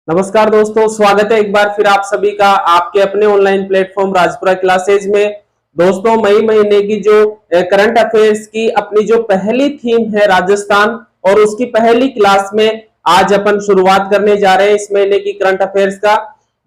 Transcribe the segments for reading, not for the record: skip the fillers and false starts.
नमस्कार दोस्तों, स्वागत है एक बार फिर आप सभी का आपके अपने ऑनलाइन प्लेटफॉर्म राजपुरा क्लासेज में। दोस्तों, मई महीने की जो करंट अफेयर्स की अपनी जो पहली थीम है राजस्थान, और उसकी पहली क्लास में आज अपन शुरुआत करने जा रहे हैं इस महीने की करंट अफेयर्स का।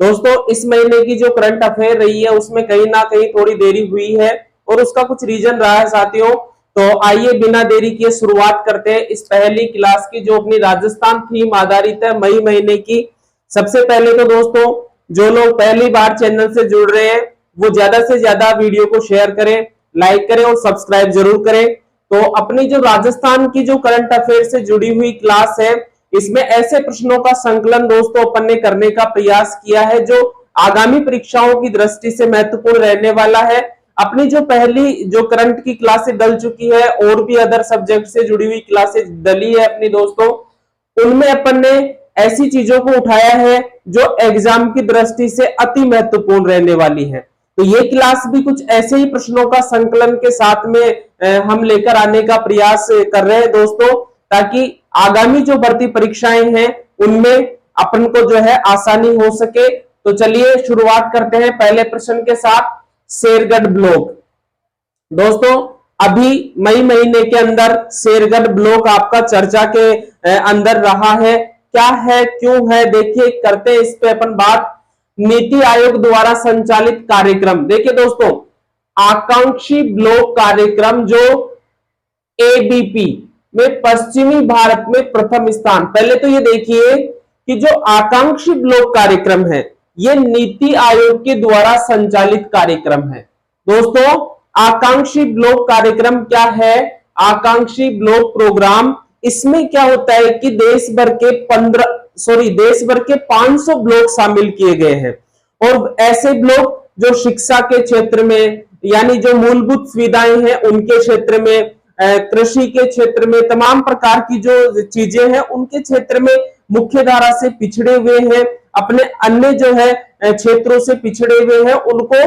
दोस्तों, इस महीने की जो करंट अफेयर रही है उसमें कहीं ना कहीं थोड़ी देरी हुई है और उसका कुछ रीजन रहा है साथियों। तो आइए बिना देरी किए शुरुआत करते हैं इस पहली क्लास की जो अपनी राजस्थान थीम आधारित है मई महीने की। सबसे पहले तो दोस्तों, जो लोग पहली बार चैनल से जुड़ रहे हैं वो ज्यादा से ज्यादा वीडियो को शेयर करें, लाइक करें और सब्सक्राइब जरूर करें। तो अपनी जो राजस्थान की जो करंट अफेयर से जुड़ी हुई क्लास है, इसमें ऐसे प्रश्नों का संकलन दोस्तों अपन ने करने का प्रयास किया है जो आगामी परीक्षाओं की दृष्टि से महत्वपूर्ण रहने वाला है। अपनी जो पहली जो करंट की क्लासें डल चुकी है और भी अदर सब्जेक्ट से जुड़ी हुई क्लासेस डली है अपनी दोस्तों, उनमें अपन ने ऐसी चीजों को उठाया है जो एग्जाम की दृष्टि से अति महत्वपूर्ण रहने वाली है। तो ये क्लास भी कुछ ऐसे ही प्रश्नों का संकलन के साथ में हम लेकर आने का प्रयास कर रहे हैं दोस्तों, ताकि आगामी जो भर्ती परीक्षाएं हैं उनमें अपन को जो है आसानी हो सके। तो चलिए शुरुआत करते हैं पहले प्रश्न के साथ। शेरगढ़ ब्लॉक दोस्तों, अभी मई महीने के अंदर शेरगढ़ ब्लॉक आपका चर्चा के अंदर रहा है। क्या है, क्यों है, देखिए करते हैं इस पे अपन बात। नीति आयोग द्वारा संचालित कार्यक्रम, देखिए दोस्तों, आकांक्षी ब्लॉक कार्यक्रम जो एबीपी में पश्चिमी भारत में प्रथम स्थान। पहले तो ये देखिए कि जो आकांक्षी ब्लॉक कार्यक्रम है ये नीति आयोग के द्वारा संचालित कार्यक्रम है। दोस्तों, आकांक्षी ब्लॉक कार्यक्रम क्या है? आकांक्षी ब्लॉक प्रोग्राम, इसमें क्या होता है कि देश भर के 500 ब्लॉक शामिल किए गए हैं। और ऐसे ब्लॉक जो शिक्षा के क्षेत्र में, यानी जो मूलभूत सुविधाएं हैं उनके क्षेत्र में, कृषि के क्षेत्र में, तमाम प्रकार की जो चीजें हैं उनके क्षेत्र में मुख्य धारा से पिछड़े हुए हैं, अपने अन्य जो है क्षेत्रों से पिछड़े हुए हैं, उनको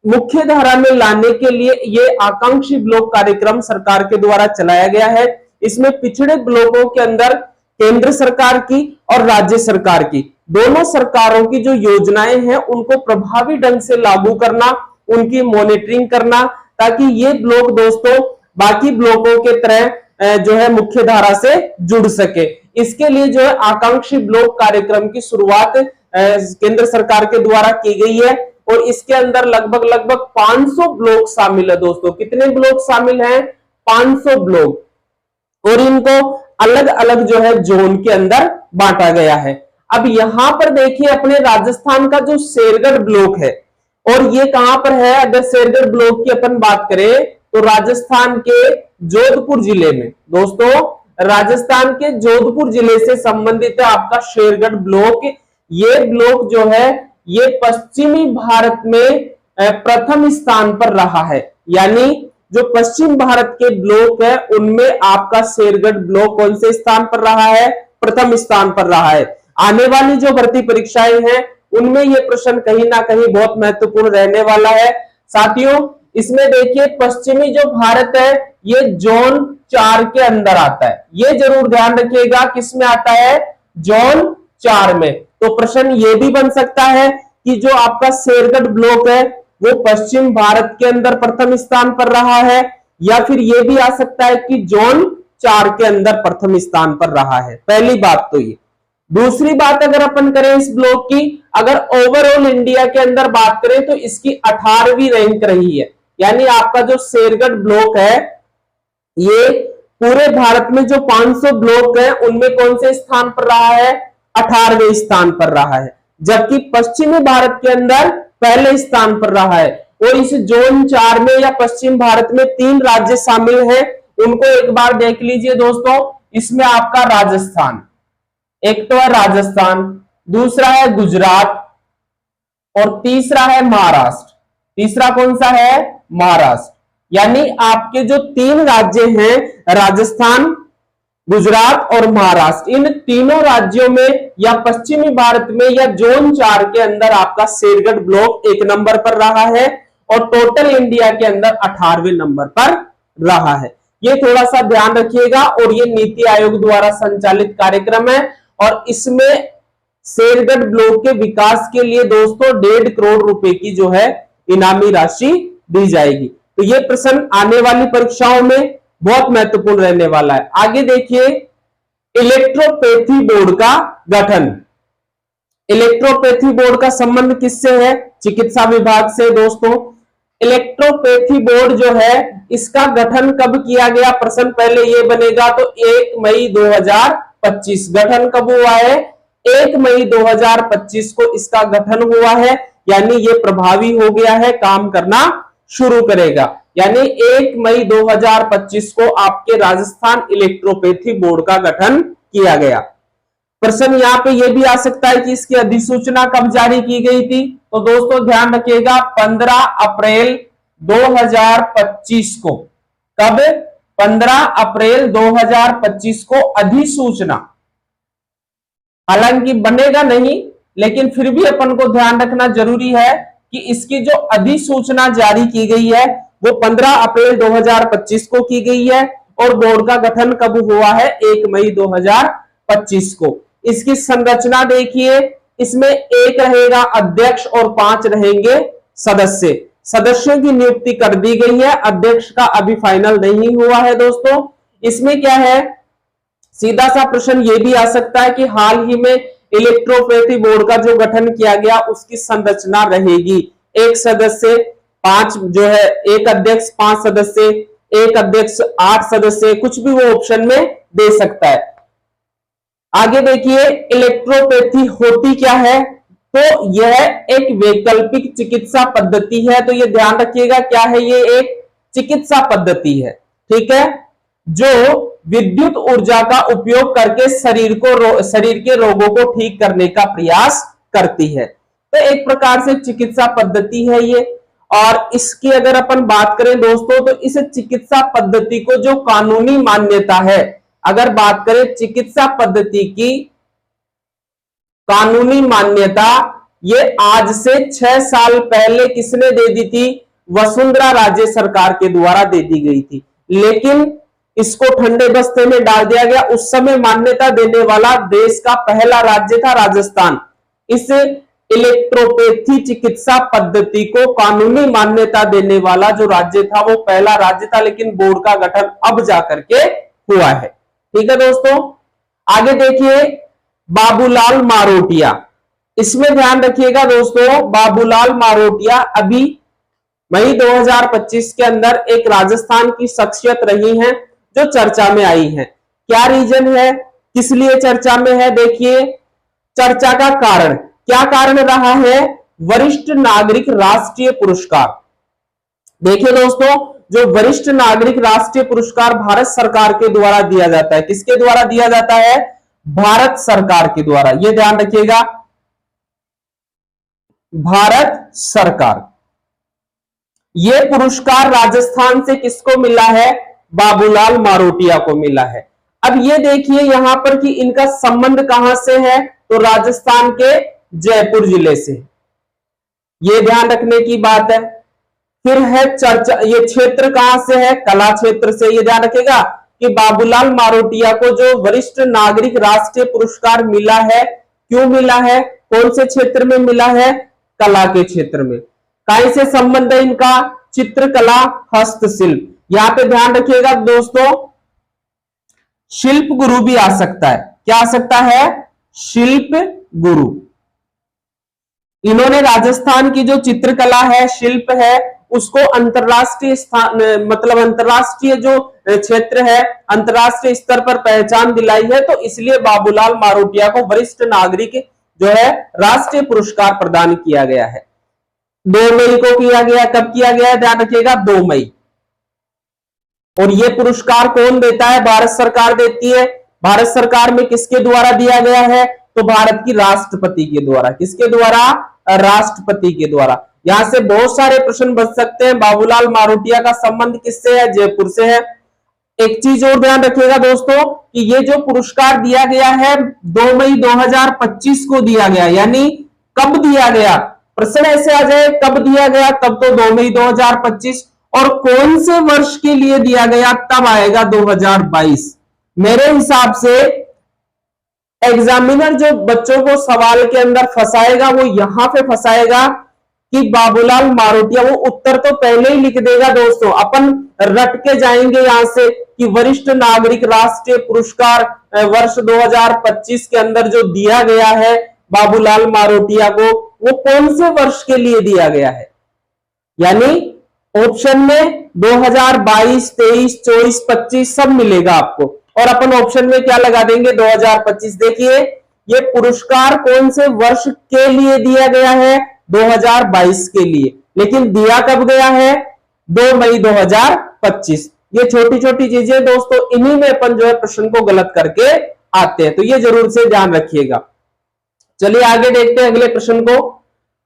मुख्य धारा में लाने के लिए ये आकांक्षी ब्लॉक कार्यक्रम सरकार के द्वारा चलाया गया है। इसमें पिछड़े ब्लॉकों के अंदर केंद्र सरकार की और राज्य सरकार की, दोनों सरकारों की जो योजनाएं हैं उनको प्रभावी ढंग से लागू करना, उनकी मॉनिटरिंग करना, ताकि ये ब्लॉक दोस्तों बाकी ब्लॉकों के तरह जो है मुख्य धारा से जुड़ सके। इसके लिए जो है आकांक्षी ब्लॉक कार्यक्रम की शुरुआत केंद्र सरकार के द्वारा की गई है और इसके अंदर लगभग 500 ब्लॉक शामिल है दोस्तों। कितने ब्लॉक शामिल हैं? 500 ब्लॉक, और इनको अलग अलग जो है जोन के अंदर बांटा गया है। अब यहां पर देखिए अपने राजस्थान का जो शेरगढ़ ब्लॉक है, और ये कहां पर है? अगर शेरगढ़ ब्लॉक की अपन बात करें तो राजस्थान के जोधपुर जिले में। दोस्तों, राजस्थान के जोधपुर जिले से संबंधित है आपका शेरगढ़ ब्लॉक। ये ब्लॉक जो है ये पश्चिमी भारत में प्रथम स्थान पर रहा है, यानी जो पश्चिम भारत के ब्लॉक है उनमें आपका शेरगढ़ ब्लॉक कौन से स्थान पर रहा है? प्रथम स्थान पर रहा है। आने वाली जो भर्ती परीक्षाएं हैं उनमें यह प्रश्न कहीं ना कहीं बहुत महत्वपूर्ण रहने वाला है साथियों। इसमें देखिए पश्चिमी जो भारत है ये जोन 4 के अंदर आता है, ये जरूर ध्यान रखिएगा किसमें आता है? जोन 4 में। तो प्रश्न ये भी बन सकता है कि जो आपका शेरगढ़ ब्लॉक है वो पश्चिम भारत के अंदर प्रथम स्थान पर रहा है, या फिर यह भी आ सकता है कि जोन 4 के अंदर प्रथम स्थान पर रहा है। पहली बात तो ये। दूसरी बात अगर अपन करें इस ब्लॉक की, अगर ओवरऑल इंडिया के अंदर बात करें तो इसकी 18वीं रैंक रही है, यानी आपका जो शेरगढ़ ब्लॉक है ये पूरे भारत में जो 500 ब्लॉक है उनमें कौन से स्थान पर रहा है? 18वें स्थान पर रहा है, जबकि पश्चिमी भारत के अंदर पहले स्थान पर रहा है। और इस जोन 4 में या पश्चिम भारत में 3 राज्य शामिल हैं, उनको एक बार देख लीजिए दोस्तों। इसमें आपका राजस्थान, एक तो है राजस्थान, दूसरा है गुजरात और तीसरा है महाराष्ट्र। तीसरा कौन सा है? महाराष्ट्र। यानी आपके जो 3 राज्य हैं राजस्थान, गुजरात और महाराष्ट्र, इन तीनों राज्यों में या पश्चिमी भारत में या जोन 4 के अंदर आपका शेरगढ़ ब्लॉक 1 नंबर पर रहा है और टोटल इंडिया के अंदर 18वें नंबर पर रहा है। ये थोड़ा सा ध्यान रखिएगा। और ये नीति आयोग द्वारा संचालित कार्यक्रम है और इसमें शेरगढ़ ब्लॉक के विकास के लिए दोस्तों 1.5 करोड़ रुपए की जो है इनामी राशि दी जाएगी। तो ये प्रश्न आने वाली परीक्षाओं में बहुत महत्वपूर्ण रहने वाला है। आगे देखिए, इलेक्ट्रोपैथी बोर्ड का गठन। इलेक्ट्रोपैथी बोर्ड का संबंध किससे है? चिकित्सा विभाग से दोस्तों। इलेक्ट्रोपैथी बोर्ड जो है इसका गठन कब किया गया? प्रश्न पहले ये बनेगा तो 1 मई 2025। गठन कब हुआ है? 1 मई 2025 को इसका गठन हुआ है, यानी ये प्रभावी हो गया है, काम करना शुरू करेगा। यानी 1 मई 2025 को आपके राजस्थान इलेक्ट्रोपैथी बोर्ड का गठन किया गया। प्रश्न यहां पे यह भी आ सकता है कि इसकी अधिसूचना कब जारी की गई थी? तो दोस्तों ध्यान रखिएगा 15 अप्रैल 2025 को। कब? 15 अप्रैल 2025 को अधिसूचना। हालांकि बनेगा नहीं, लेकिन फिर भी अपन को ध्यान रखना जरूरी है कि इसकी जो अधिसूचना जारी की गई है वो 15 अप्रैल 2025 को की गई है और बोर्ड का गठन कब हुआ है? 1 मई 2025 को। इसकी संरचना देखिए, इसमें 1 रहेगा अध्यक्ष और 5 रहेंगे सदस्य। सदस्यों की नियुक्ति कर दी गई है, अध्यक्ष का अभी फाइनल नहीं हुआ है दोस्तों। इसमें क्या है, सीधा सा प्रश्न ये भी आ सकता है कि हाल ही में इलेक्ट्रोपैथी बोर्ड का जो गठन किया गया उसकी संरचना रहेगी 1 सदस्य 5 जो है 1 अध्यक्ष 5 सदस्य, 1 अध्यक्ष 8 सदस्य, कुछ भी वो ऑप्शन में दे सकता है। आगे देखिए, इलेक्ट्रोपैथी होती क्या है? तो यह एक वैकल्पिक चिकित्सा पद्धति है। तो ये ध्यान रखिएगा, क्या है? ये एक चिकित्सा पद्धति है, ठीक है, जो विद्युत ऊर्जा का उपयोग करके शरीर के रोगों को ठीक करने का प्रयास करती है। तो एक प्रकार से चिकित्सा पद्धति है ये। और इसकी अगर अपन बात करें दोस्तों, तो इस चिकित्सा पद्धति को जो कानूनी मान्यता है, अगर बात करें चिकित्सा पद्धति की कानूनी मान्यता, ये आज से 6 साल पहले किसने दे दी थी? वसुंधरा राजे सरकार के द्वारा दे दी गई थी, लेकिन इसको ठंडे बस्ते में डाल दिया गया। उस समय मान्यता देने वाला देश का पहला राज्य था राजस्थान। इस इलेक्ट्रोपैथी चिकित्सा पद्धति को कानूनी मान्यता देने वाला जो राज्य था वो पहला राज्य था, लेकिन बोर्ड का गठन अब जाकर के हुआ है। ठीक है दोस्तों, आगे देखिए, बाबूलाल मारोटिया। इसमें ध्यान रखिएगा दोस्तों, बाबूलाल मारोटिया अभी मई 2025 के अंदर एक राजस्थान की शख्सियत रही हैं जो चर्चा में आई है। क्या रीजन है, किस लिए चर्चा में है? देखिए, चर्चा का कारण क्या कारण रहा है? वरिष्ठ नागरिक राष्ट्रीय पुरस्कार। देखिए दोस्तों, जो वरिष्ठ नागरिक राष्ट्रीय पुरस्कार भारत सरकार के द्वारा दिया जाता है, किसके द्वारा दिया जाता है? भारत सरकार के द्वारा। यह ध्यान रखिएगा, भारत सरकार। यह पुरस्कार राजस्थान से किसको मिला है? बाबूलाल मारोटिया को मिला है। अब ये देखिए यहां पर कि इनका संबंध कहां से है? तो राजस्थान के जयपुर जिले से। यह ध्यान रखने की बात है। फिर है चर्चा, ये क्षेत्र कहां से है? कला क्षेत्र से। यह ध्यान रखेगा कि बाबूलाल मारोटिया को जो वरिष्ठ नागरिक राष्ट्रीय पुरस्कार मिला है, क्यों मिला है? कौन से क्षेत्र में मिला है? कला के क्षेत्र में। कहीं से संबंध है इनका? चित्रकला, हस्तशिल्प। यहां पे ध्यान रखिएगा दोस्तों, शिल्प गुरु भी आ सकता है। क्या आ सकता है? शिल्प गुरु। इन्होंने राजस्थान की जो चित्रकला है, शिल्प है, उसको अंतरराष्ट्रीय स्थान, मतलब अंतरराष्ट्रीय जो क्षेत्र है, अंतरराष्ट्रीय स्तर पर पहचान दिलाई है। तो इसलिए बाबूलाल मारोटिया को वरिष्ठ नागरिक जो है राष्ट्रीय पुरस्कार प्रदान किया गया है। 2 मई को किया गया। कब किया गया है? ध्यान रखिएगा, 2 मई। और यह पुरस्कार कौन देता है? भारत सरकार देती है। भारत सरकार में किसके द्वारा दिया गया है? तो भारत की राष्ट्रपति के द्वारा। किसके द्वारा? राष्ट्रपति के द्वारा। यहां से बहुत सारे प्रश्न बच सकते हैं। बाबूलाल मारोटिया का संबंध किससे है? जयपुर से है। एक चीज और ध्यान रखिएगा दोस्तों कि ये जो पुरस्कार दिया गया है 2 मई 2025 को दिया गया, यानी कब दिया गया? प्रश्न ऐसे आ जाए कब दिया गया, तब तो 2 मई 2025। और कौन से वर्ष के लिए दिया गया, तब आएगा 2022। मेरे हिसाब से एग्जामिनर जो बच्चों को सवाल के अंदर फंसाएगा वो यहां पे फंसाएगा कि बाबूलाल मारोटिया, वो उत्तर तो पहले ही लिख देगा दोस्तों, अपन रट के जाएंगे यहां से कि वरिष्ठ नागरिक राष्ट्रीय पुरस्कार वर्ष 2025 के अंदर जो दिया गया है बाबूलाल मारोटिया को, वो कौन से वर्ष के लिए दिया गया है। यानी ऑप्शन में 2022, 23, 24, 25 सब मिलेगा आपको, और अपन ऑप्शन में क्या लगा देंगे 2025। देखिए ये पुरस्कार कौन से वर्ष के लिए दिया गया है, 2022 के लिए, लेकिन दिया कब गया है, 2 मई 2025। ये छोटी छोटी चीजें दोस्तों, इन्हीं में अपन जो है प्रश्न को गलत करके आते हैं, तो ये जरूर से ध्यान रखिएगा। चलिए आगे देखते हैं अगले प्रश्न को।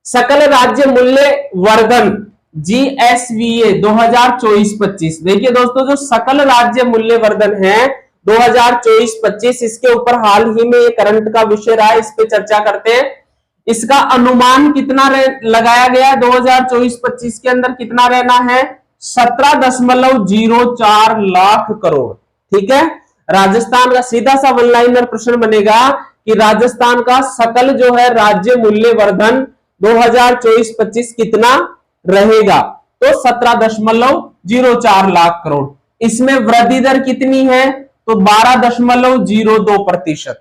सकल राज्य मूल्य वर्धन GSVA 2024-25। देखिए दोस्तों, जो सकल राज्य मूल्य वर्धन है 2024-25, इसके ऊपर हाल ही में ये करंट का विषय रहा है, इस पे चर्चा करते हैं। इसका अनुमान कितना लगाया गया 2024-25 के अंदर, कितना रहना है, 17.04 लाख करोड़। ठीक है, राजस्थान का सीधा सा वन लाइनर प्रश्न बनेगा कि राजस्थान का सकल जो है राज्य मूल्य वर्धन 2024-25 कितना रहेगा, तो 17.04 लाख करोड़। इसमें वृद्धि दर कितनी है, तो 12.02%,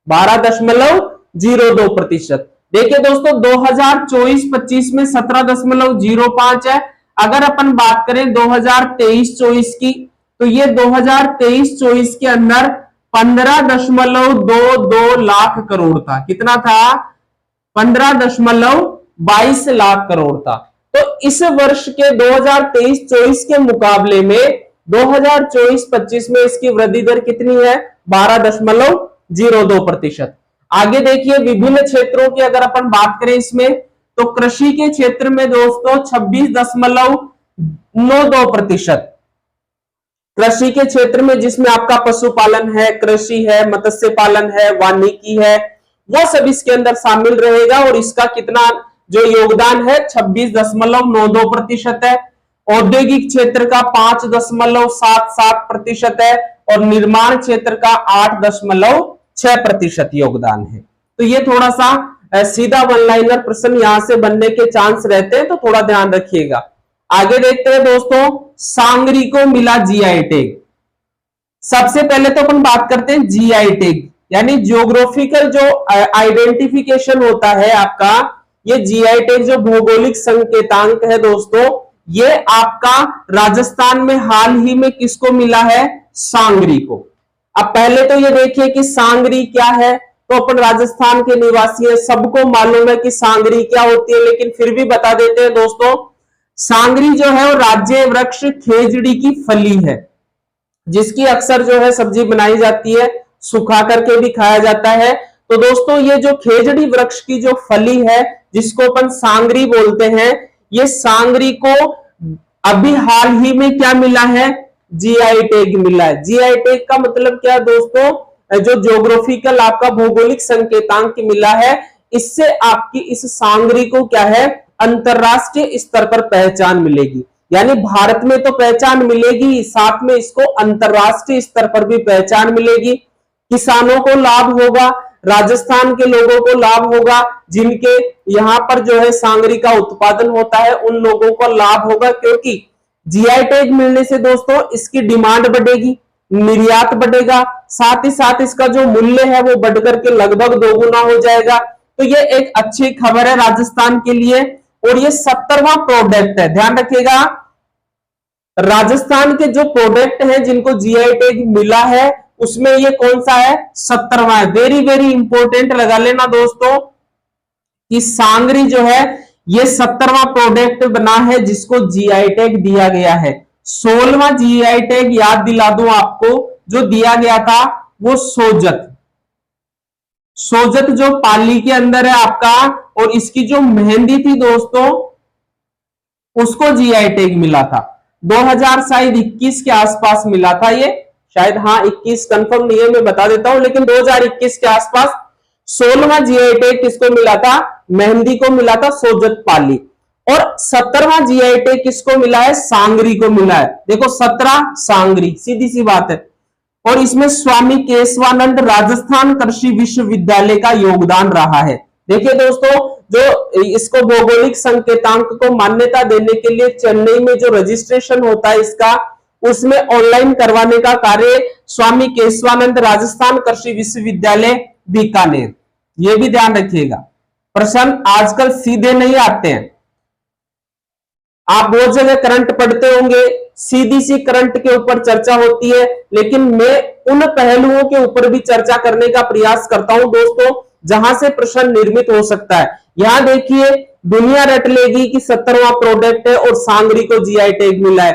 12.02%। देखिए दोस्तों 2024-25 में 17.05 है। अगर अपन बात करें 2023-24 की, तो ये 2023-24 के अंदर 15.22 लाख करोड़ था। कितना था, 15.22 लाख करोड़ था। तो इस वर्ष के 2023-24 के मुकाबले में 2024-25 में इसकी वृद्धि दर कितनी है, 12.02%। आगे देखिए विभिन्न क्षेत्रों की अगर अपन बात करें इसमें, तो कृषि के क्षेत्र में दोस्तों 26.92%। कृषि के क्षेत्र में जिसमें आपका पशुपालन है, कृषि है, मत्स्य पालन है, वानिकी है, वह सब इसके अंदर शामिल रहेगा, और इसका कितना जो योगदान है 26.92% है। औद्योगिक क्षेत्र का 5.77% है, और निर्माण क्षेत्र का 8.6% योगदान है। तो ये थोड़ा सा सीधा वन लाइनर प्रश्न यहां से बनने के चांस रहते हैं, तो थोड़ा ध्यान रखिएगा। आगे देखते हैं दोस्तों, सांगरी को मिला जीआई टैग। सबसे पहले तो अपन बात करते हैं जीआई टैग, यानी जियोग्राफिकल जो आइडेंटिफिकेशन होता है आपका, ये जीआई टैग जो भौगोलिक संकेतांक है दोस्तों, ये आपका राजस्थान में हाल ही में किसको मिला है, सांगरी को। अब पहले तो ये देखिए कि सांगरी क्या है, तो अपन राजस्थान के निवासी है, सबको मालूम है कि सांगरी क्या होती है, लेकिन फिर भी बता देते हैं दोस्तों। सांगरी जो है वो राज्य वृक्ष खेजड़ी की फली है, जिसकी अक्सर जो है सब्जी बनाई जाती है, सुखा करके भी खाया जाता है। तो दोस्तों ये जो खेजड़ी वृक्ष की जो फली है, जिसको अपन सांगरी बोलते हैं, ये सांगरी को अभी हाल ही में क्या मिला है, जीआई टैग मिला है। जीआई टैग का मतलब क्या दोस्तों, जो ज्योग्राफिकल आपका भौगोलिक संकेतांक मिला है, इससे आपकी इस सांगरी को क्या है, अंतरराष्ट्रीय स्तर पर पहचान मिलेगी। यानी भारत में तो पहचान मिलेगी, साथ में इसको अंतरराष्ट्रीय स्तर पर भी पहचान मिलेगी। किसानों को लाभ होगा, राजस्थान के लोगों को लाभ होगा, जिनके यहाँ पर जो है सांगरी का उत्पादन होता है, उन लोगों को लाभ होगा, क्योंकि जीआई टैग मिलने से दोस्तों इसकी डिमांड बढ़ेगी, निर्यात बढ़ेगा, साथ ही साथ इसका जो मूल्य है वो बढ़कर के लगभग दोगुना हो जाएगा। तो ये एक अच्छी खबर है राजस्थान के लिए, और ये 70वां प्रोडक्ट है। ध्यान रखिएगा, राजस्थान के जो प्रोडक्ट हैं जिनको जीआई टैग मिला है, उसमें ये कौन सा है, 70वां है। वेरी वेरी इंपॉर्टेंट लगा लेना दोस्तों कि सांगरी जो है ये 70वां प्रोडक्ट बना है जिसको जीआई टैग दिया गया है। 16वां जीआई टैग याद दिला दूं आपको, जो दिया गया था वो सोजत, सोजत जो पाली के अंदर है आपका, और इसकी जो मेहंदी थी दोस्तों उसको जीआई टैग मिला था 2021 के आसपास मिला था ये, शायद हाँ 21 कंफर्म नहीं है, मैं बता देता हूं, लेकिन 2021 के आसपास 16वां जीआई टैग किसको मिला था, मेहंदी को मिला था, सोजत पाली। और 17वां जीआई टैग किसको मिला है, सांगरी को मिला है। देखो 17 सांगरी, सीधी सी बात है। और इसमें स्वामी केशवानंद राजस्थान कृषि विश्वविद्यालय का योगदान रहा है। देखिए दोस्तों, जो इसको भौगोलिक संकेतांक को मान्यता देने के लिए चेन्नई में जो रजिस्ट्रेशन होता है इसका, उसमें ऑनलाइन करवाने का कार्य स्वामी केशवानंद राजस्थान कृषि विश्वविद्यालय बीकानेर। यह भी ध्यान रखिएगा, प्रश्न आजकल सीधे नहीं आते हैं। आप बहुत जगह करंट पढ़ते होंगे, सीधी सी करंट के ऊपर चर्चा होती है, लेकिन मैं उन पहलुओं के ऊपर भी चर्चा करने का प्रयास करता हूं दोस्तों, जहां से प्रश्न निर्मित हो सकता है। यहां देखिए, दुनिया रट लेगी कि 17वां प्रोडक्ट है और सांगरी को जीआई टैग मिला है।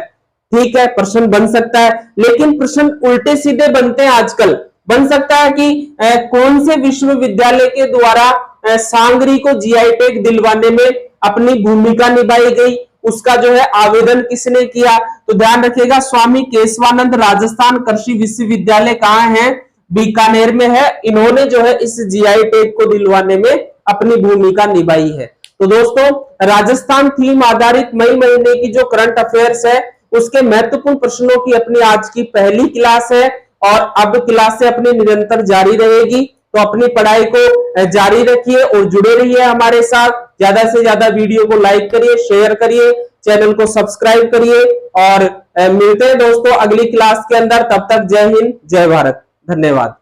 ठीक है, प्रश्न बन सकता है, लेकिन प्रश्न उल्टे सीधे बनते हैं आजकल। बन सकता है कि कौन से विश्वविद्यालय के द्वारा सांगरी को जीआई टैग दिलवाने में अपनी भूमिका निभाई गई, उसका जो है आवेदन किसने किया। तो ध्यान रखिएगा, स्वामी केशवानंद राजस्थान कृषि विश्वविद्यालय कहां है, बीकानेर में है। इन्होंने जो है इस जीआई टैग को दिलवाने में अपनी भूमिका निभाई है। तो दोस्तों, राजस्थान थीम आधारित मई महीने की जो करंट अफेयर्स है उसके महत्वपूर्ण प्रश्नों की अपनी आज की पहली क्लास है, और अब क्लास से अपनी निरंतर जारी रहेगी। तो अपनी पढ़ाई को जारी रखिए और जुड़े रहिए हमारे साथ। ज्यादा से ज्यादा वीडियो को लाइक करिए, शेयर करिए, चैनल को सब्सक्राइब करिए, और मिलते हैं दोस्तों अगली क्लास के अंदर। तब तक जय हिंद, जय भारत, धन्यवाद।